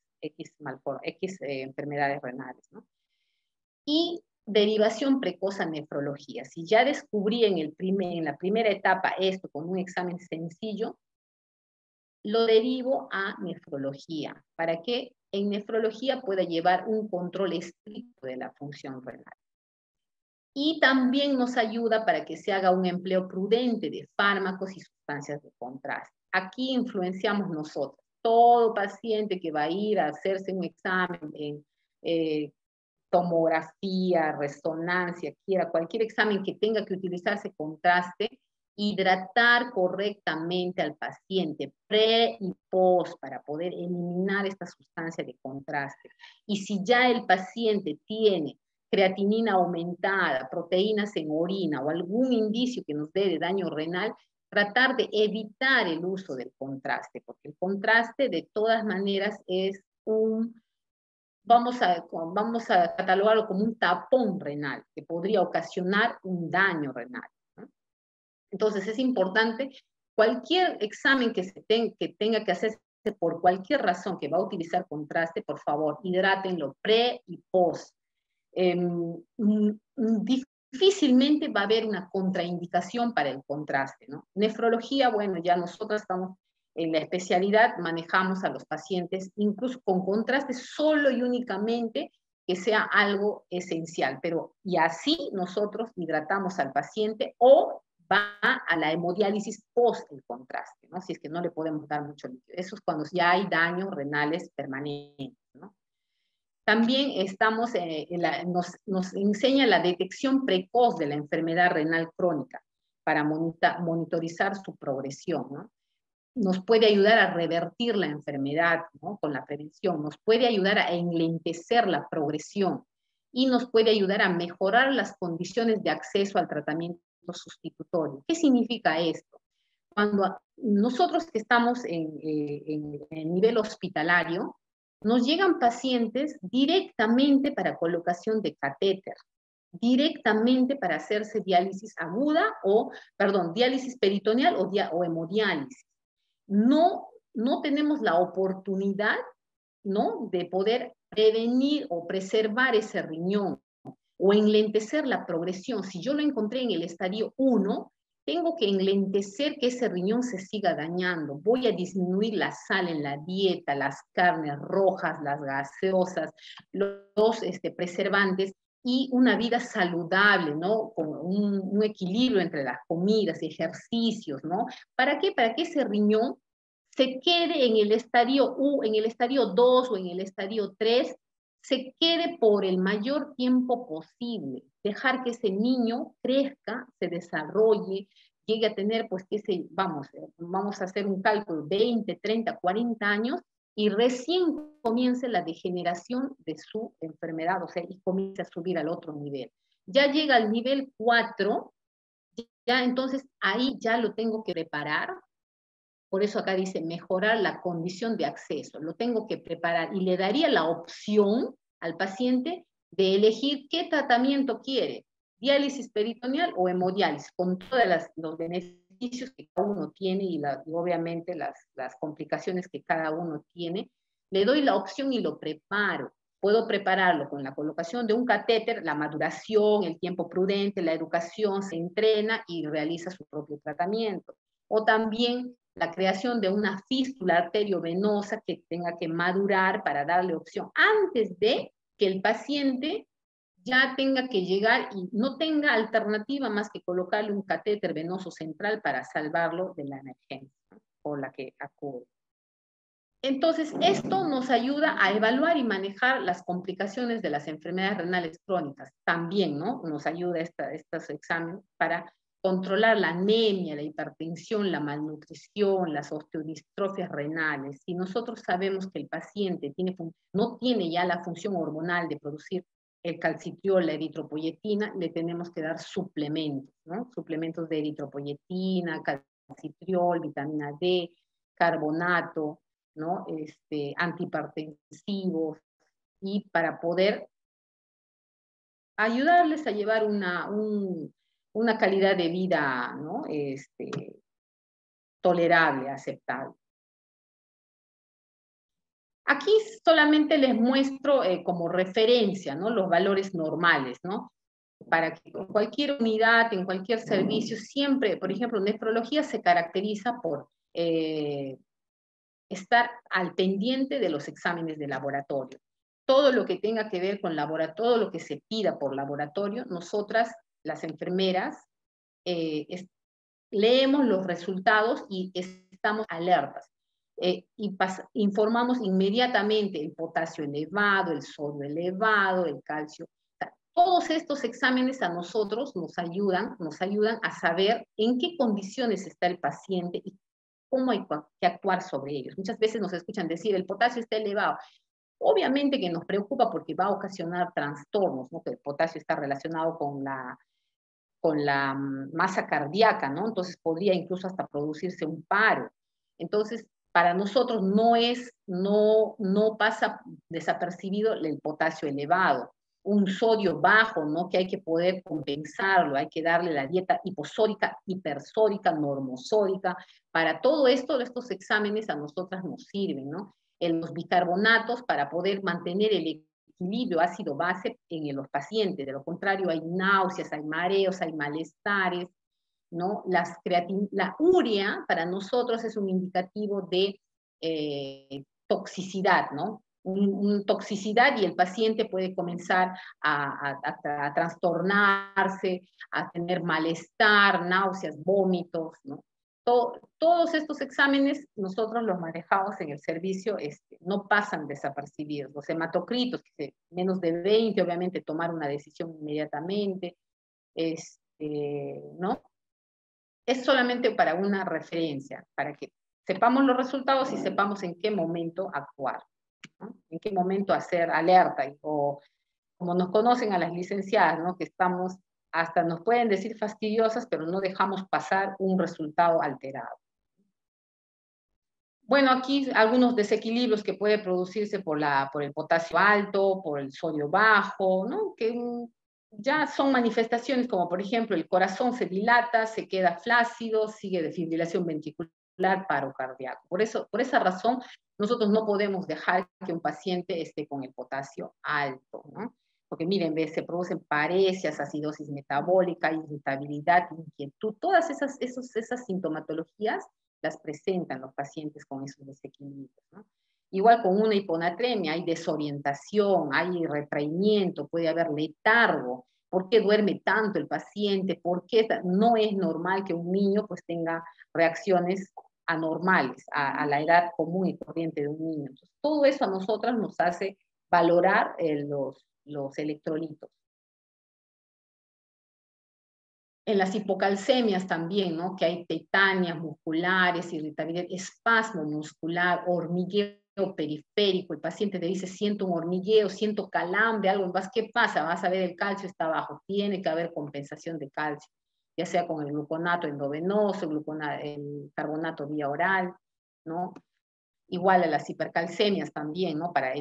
S2: enfermedades renales, ¿no? Y derivación precoz a nefrología. Si ya descubrí en la primera etapa esto con un examen sencillo, lo derivo a nefrología, para que en nefrología pueda llevar un control estricto de la función renal. Y también nos ayuda para que se haga un empleo prudente de fármacos y sustancias de contraste. Aquí influenciamos nosotros. Todo paciente que va a ir a hacerse un examen en tomografía, resonancia, cualquier examen que tenga que utilizarse contraste, hidratar correctamente al paciente pre y post para poder eliminar esta sustancia de contraste. Y si ya el paciente tiene creatinina aumentada, proteínas en orina o algún indicio que nos dé de daño renal, tratar de evitar el uso del contraste, porque el contraste de todas maneras es vamos a catalogarlo como un tapón renal que podría ocasionar un daño renal, ¿no? Entonces es importante, cualquier examen que tenga que hacerse por cualquier razón que va a utilizar contraste, por favor, hidrátenlo pre y post. Difícilmente va a haber una contraindicación para el contraste, ¿no? Nefrología, bueno, ya nosotros estamos en la especialidad, manejamos a los pacientes incluso con contraste solo y únicamente que sea algo esencial, pero y así nosotros hidratamos al paciente o va a la hemodiálisis post el contraste, ¿no? Si es que no le podemos dar mucho líquido. Eso es cuando ya hay daños renales permanentes, ¿no? También nos enseña la detección precoz de la enfermedad renal crónica para monitorizar su progresión, ¿no? Nos puede ayudar a revertir la enfermedad, ¿no? Con la prevención, nos puede ayudar a enlentecer la progresión y nos puede ayudar a mejorar las condiciones de acceso al tratamiento sustitutorio. ¿Qué significa esto? Cuando nosotros que estamos en nivel hospitalario, nos llegan pacientes directamente para colocación de catéter, directamente para hacerse diálisis aguda diálisis peritoneal o hemodiálisis. No tenemos la oportunidad, ¿no?, de poder prevenir o preservar ese riñón o enlentecer la progresión. Si yo lo encontré en el estadio 1, tengo que enlentecer que ese riñón se siga dañando. Voy a disminuir la sal en la dieta, las carnes rojas, las gaseosas, los preservantes y una vida saludable, ¿no? Con un equilibrio entre las comidas, ejercicios, ¿no? ¿Para qué? Para que ese riñón se quede en el estadio 2 o en el estadio 3, se quede por el mayor tiempo posible, dejar que ese niño crezca, se desarrolle, llegue a tener, pues, vamos a hacer un cálculo, 20, 30, 40 años, y recién comience la degeneración de su enfermedad, o sea, y comience a subir al otro nivel. Ya llega al nivel 4, ya entonces ahí ya lo tengo que preparar. Por eso acá dice mejorar la condición de acceso. Lo tengo que preparar y le daría la opción al paciente de elegir qué tratamiento quiere, diálisis peritoneal o hemodiálisis, con todos los beneficios que cada uno tiene y obviamente las complicaciones que cada uno tiene. Le doy la opción y lo preparo. Puedo prepararlo con la colocación de un catéter, la maduración, el tiempo prudente, la educación, se entrena y realiza su propio tratamiento. O también la creación de una fístula arteriovenosa que tenga que madurar para darle opción antes de que el paciente ya tenga que llegar y no tenga alternativa más que colocarle un catéter venoso central para salvarlo de la emergencia, ¿no?, por la que acude. Entonces, esto nos ayuda a evaluar y manejar las complicaciones de las enfermedades renales crónicas. También, ¿no?, nos ayuda estos exámenes para controlar la anemia, la hipertensión, la malnutrición, las osteodistrofias renales. Si nosotros sabemos que el paciente no tiene ya la función hormonal de producir el calcitriol, la eritropoyetina, le tenemos que dar suplementos, ¿no? Suplementos de eritropoyetina, calcitriol, vitamina D, carbonato, ¿no? Antihipertensivos, y para poder ayudarles a llevar una calidad de vida, ¿no?, tolerable, aceptable. Aquí solamente les muestro como referencia, ¿no?, los valores normales, ¿no?, para que en cualquier unidad, en cualquier servicio, siempre, por ejemplo, nefrología se caracteriza por estar al pendiente de los exámenes de laboratorio. Todo lo que tenga que ver con laboratorio, todo lo que se pida por laboratorio, nosotras, las enfermeras, leemos los resultados y estamos alertas. Informamos inmediatamente el potasio elevado, el sodio elevado, el calcio. Todos estos exámenes a nosotros nos ayudan a saber en qué condiciones está el paciente y cómo hay que actuar sobre ellos. Muchas veces nos escuchan decir, el potasio está elevado. Obviamente que nos preocupa porque va a ocasionar trastornos, ¿no?, que el potasio está relacionado con la masa cardíaca, ¿no? Entonces podría incluso hasta producirse un paro. Entonces, para nosotros no pasa desapercibido el potasio elevado. Un sodio bajo, ¿no?, que hay que poder compensarlo, hay que darle la dieta hiposódica, hipersódica, normosódica. Para todo esto, estos exámenes a nosotras nos sirven, ¿no? Los bicarbonatos para poder mantener el equilibrio ácido-base en los pacientes. De lo contrario, hay náuseas, hay mareos, hay malestares, ¿no? La urea para nosotros es un indicativo de toxicidad, ¿no? Toxicidad, y el paciente puede comenzar a trastornarse, a tener malestar, náuseas, vómitos, ¿no? Todos estos exámenes nosotros los manejamos en el servicio, no pasan desapercibidos. Los hematocritos, menos de 20, obviamente tomar una decisión inmediatamente, ¿no? Es solamente para una referencia, para que sepamos los resultados y sepamos en qué momento actuar, ¿no?, en qué momento hacer alerta, o como nos conocen a las licenciadas, ¿no?, que estamos, hasta nos pueden decir fastidiosas, pero no dejamos pasar un resultado alterado. Bueno, aquí algunos desequilibrios que puede producirse por el potasio alto, por el sodio bajo, ¿no?, que ya son manifestaciones como, por ejemplo, el corazón se dilata, se queda flácido, sigue de fibrilación ventricular, paro cardíaco. Por esa razón, nosotros no podemos dejar que un paciente esté con el potasio alto, ¿no? Porque miren, se producen parecias, acidosis metabólica, irritabilidad, inquietud, todas esas sintomatologías las presentan los pacientes con esos desequilibrios, ¿no? Igual con una hiponatremia, hay desorientación, hay retraimiento, puede haber letargo. ¿Por qué duerme tanto el paciente? ¿Por qué no es normal que un niño pues tenga reacciones anormales a la edad común y corriente de un niño? Entonces, todo eso a nosotras nos hace valorar los electrolitos. En las hipocalcemias también, ¿no?, que hay tetanias musculares, irritabilidad, espasmo muscular, hormigueo periférico. El paciente te dice, siento un hormigueo, siento calambre, algo más. ¿Qué pasa? Vas a ver, el calcio está bajo. Tiene que haber compensación de calcio, ya sea con el gluconato endovenoso, el carbonato vía oral, ¿no? Igual a las hipercalcemias también, ¿no?, para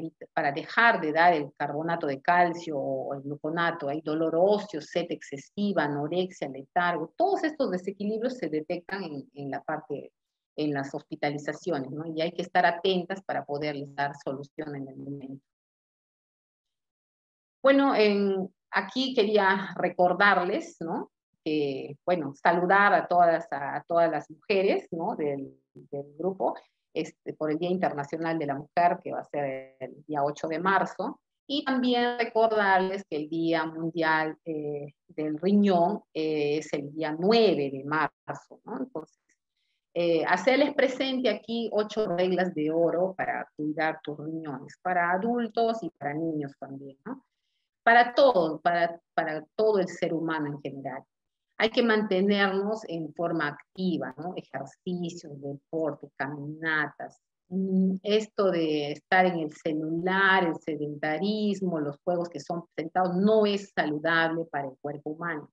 S2: dejar de dar el carbonato de calcio o el gluconato. Hay dolor óseo, sed excesiva, anorexia, letargo. Todos estos desequilibrios se detectan en las hospitalizaciones, ¿no?, y hay que estar atentas para poderles dar solución en el momento. Bueno, aquí quería recordarles, ¿no? Que, bueno, saludar a todas las mujeres, ¿no? Del grupo, por el Día Internacional de la Mujer, que va a ser el día 8 de marzo, y también recordarles que el Día Mundial del Riñón es el día 9 de marzo, ¿no? Entonces, hacerles presente aquí 8 reglas de oro para cuidar tus riñones, para adultos y para niños también, ¿no? Para todo el ser humano en general. Hay que mantenernos en forma activa, ¿no? Ejercicios, deporte, caminatas. Esto de estar en el celular, el sedentarismo, los juegos que son sentados, no es saludable para el cuerpo humano.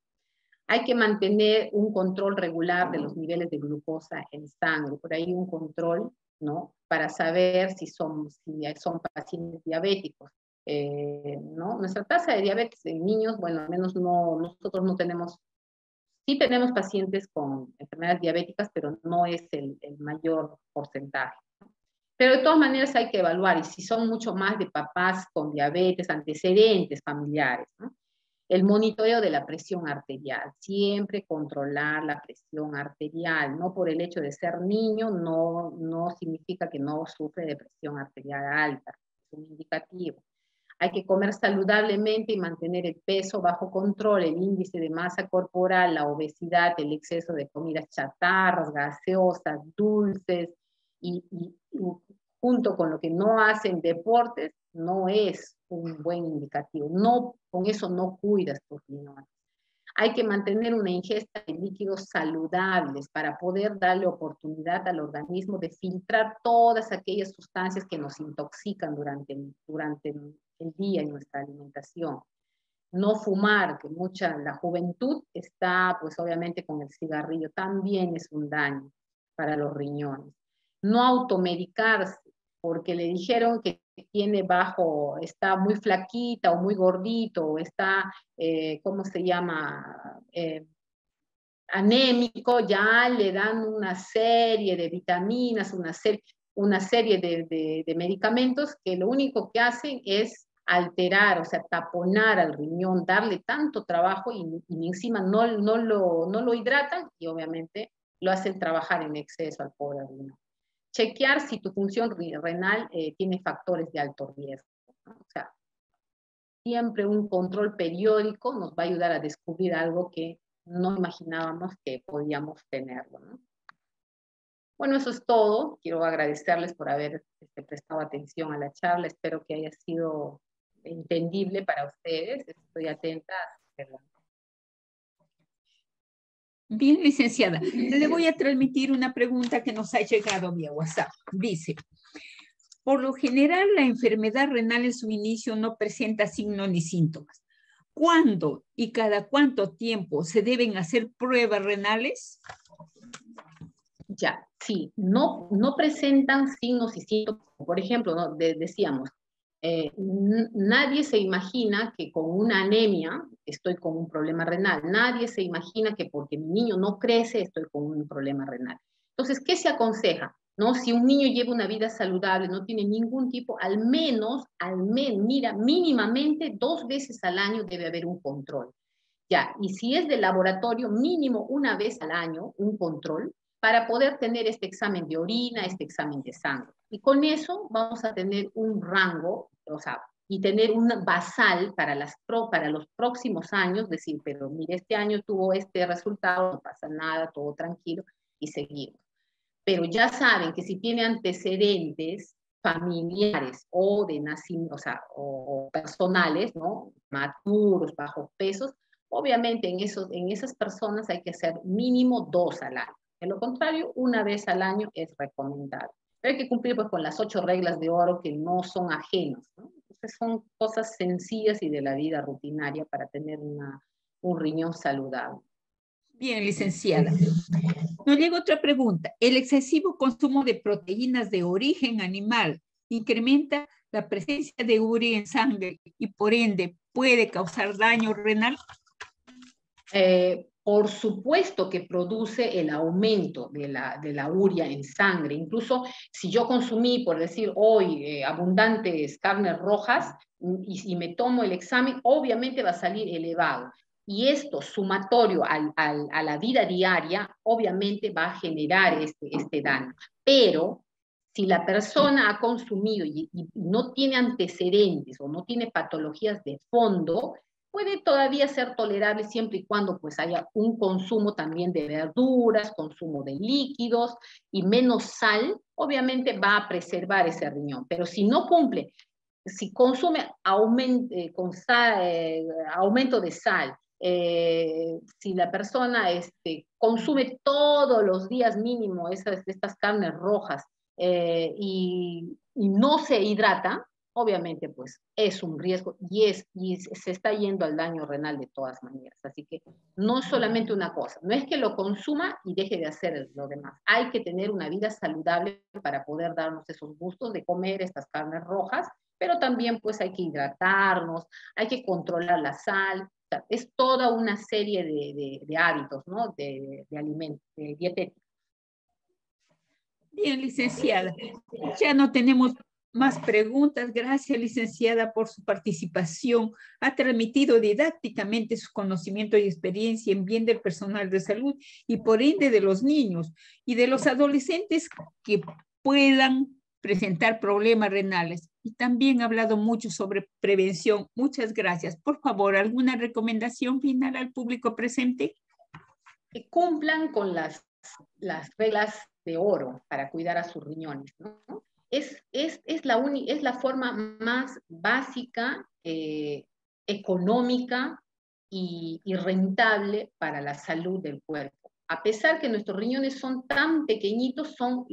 S2: Hay que mantener un control regular de los niveles de glucosa en sangre, por ahí un control, ¿no? Para saber si son pacientes diabéticos. ¿No? Nuestra tasa de diabetes en niños, bueno, al menos nosotros no tenemos, sí tenemos pacientes con enfermedades diabéticas, pero no es el mayor porcentaje. Pero de todas maneras hay que evaluar, y si son mucho más de papás con diabetes, antecedentes familiares, ¿no? El monitoreo de la presión arterial, siempre controlar la presión arterial, no por el hecho de ser niño, no significa que no sufre de presión arterial alta, es un indicativo. Hay que comer saludablemente y mantener el peso bajo control, el índice de masa corporal, la obesidad, el exceso de comidas chatarras, gaseosas, dulces, y junto con lo que no hacen deportes, no es un buen indicativo. No, con eso no cuidas tus riñones. Hay que mantener una ingesta de líquidos saludables para poder darle oportunidad al organismo de filtrar todas aquellas sustancias que nos intoxican durante el día en nuestra alimentación. No fumar, que la juventud está pues obviamente con el cigarrillo, también es un daño para los riñones. No automedicarse, porque le dijeron que está muy flaquita o muy gordito, o está, ¿cómo se llama? Anémico, ya le dan una serie de vitaminas, una serie de medicamentos que lo único que hacen es alterar, o sea, taponar al riñón, darle tanto trabajo y encima no lo hidratan y obviamente lo hacen trabajar en exceso al pobre riñón. Chequear si tu función renal tiene factores de alto riesgo, ¿no? O sea, siempre un control periódico nos va a ayudar a descubrir algo que no imaginábamos que podíamos tenerlo, ¿no? Bueno, eso es todo. Quiero agradecerles por haber prestado atención a la charla. Espero que haya sido entendible para ustedes. Estoy atenta a hacerlo.
S1: Bien, licenciada. Le voy a transmitir una pregunta que nos ha llegado vía WhatsApp. Dice, por lo general, la enfermedad renal en su inicio no presenta signos ni síntomas. ¿Cuándo y cada cuánto tiempo se deben hacer pruebas renales?
S2: Ya, sí, no presentan signos y síntomas. Por ejemplo, ¿no? Decíamos, nadie se imagina que con una anemia estoy con un problema renal. Nadie se imagina que porque mi niño no crece estoy con un problema renal. Entonces, ¿qué se aconseja? ¿No? Si un niño lleva una vida saludable, no tiene ningún tipo, al menos, mira, mínimamente 2 veces al año debe haber un control. Ya, y si es de laboratorio, mínimo una vez al año, un control, para poder tener este examen de orina, este examen de sangre. Y con eso vamos a tener un rango, o sea, y tener un basal para los próximos años, decir, pero mire, este año tuvo este resultado, no pasa nada, todo tranquilo, y seguimos. Pero ya saben que si tiene antecedentes familiares o de nacimiento, o sea, o personales, ¿no? Maturos, bajos pesos, obviamente en esas personas hay que hacer mínimo 2 al año. De lo contrario, una vez al año es recomendable. Pero hay que cumplir pues con las 8 reglas de oro que no son ajenas, ¿no? Entonces son cosas sencillas y de la vida rutinaria para tener un riñón saludable.
S1: Bien, licenciada. Nos llega otra pregunta. ¿El excesivo consumo de proteínas de origen animal incrementa la presencia de urea en sangre y por ende puede causar daño renal?
S2: por supuesto que produce el aumento de la urea en sangre. Incluso si yo consumí, por decir hoy, abundantes carnes rojas y me tomo el examen, obviamente va a salir elevado. Y esto, sumatorio a la vida diaria, obviamente va a generar este daño. Pero si la persona ha consumido y no tiene antecedentes o no tiene patologías de fondo, puede todavía ser tolerable siempre y cuando pues haya un consumo también de verduras, consumo de líquidos y menos sal, obviamente va a preservar ese riñón. Pero si no cumple, si consume aumento de sal, si la persona consume todos los días mínimo estas carnes rojas y no se hidrata, obviamente pues es un riesgo y se está yendo al daño renal de todas maneras. Así que no es solamente una cosa, no es que lo consuma y deje de hacer lo demás. Hay que tener una vida saludable para poder darnos esos gustos de comer estas carnes rojas, pero también pues hay que hidratarnos, hay que controlar la sal. O sea, es toda una serie de hábitos, ¿no? De alimentos, de dietéticos.
S1: Bien, licenciada. Ya no tenemos más preguntas. Gracias, licenciada, por su participación. Ha transmitido didácticamente su conocimiento y experiencia en bien del personal de salud y por ende de los niños y de los adolescentes que puedan presentar problemas renales. Y también ha hablado mucho sobre prevención. Muchas gracias. Por favor, ¿alguna recomendación final al público presente?
S2: Que cumplan con las reglas de oro para cuidar a sus riñones, ¿no? Es la forma más básica, económica y rentable para la salud del cuerpo. A pesar que nuestros riñones son tan pequeñitos, son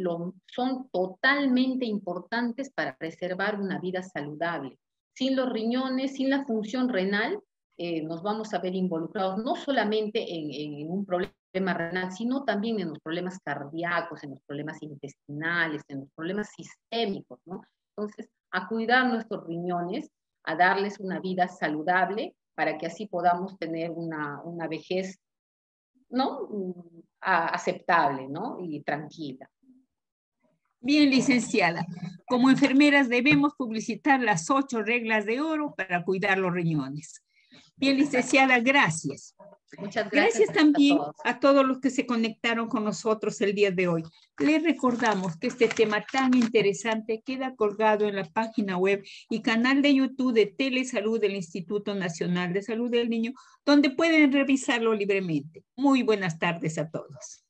S2: totalmente importantes para preservar una vida saludable. Sin los riñones, sin la función renal, nos vamos a ver involucrados no solamente en un problema renal, sino también en los problemas cardíacos, en los problemas intestinales, en los problemas sistémicos, ¿no? Entonces, a cuidar nuestros riñones, a darles una vida saludable, para que así podamos tener una vejez, ¿no? Aceptable, ¿no? Y tranquila.
S1: Bien, licenciada. Como enfermeras debemos publicitar las 8 reglas de oro para cuidar los riñones. Bien, licenciada, gracias.
S2: Muchas gracias.
S1: Gracias también a todos los que se conectaron con nosotros el día de hoy. Les recordamos que este tema tan interesante queda colgado en la página web y canal de YouTube de Telesalud del Instituto Nacional de Salud del Niño, donde pueden revisarlo libremente. Muy buenas tardes a todos.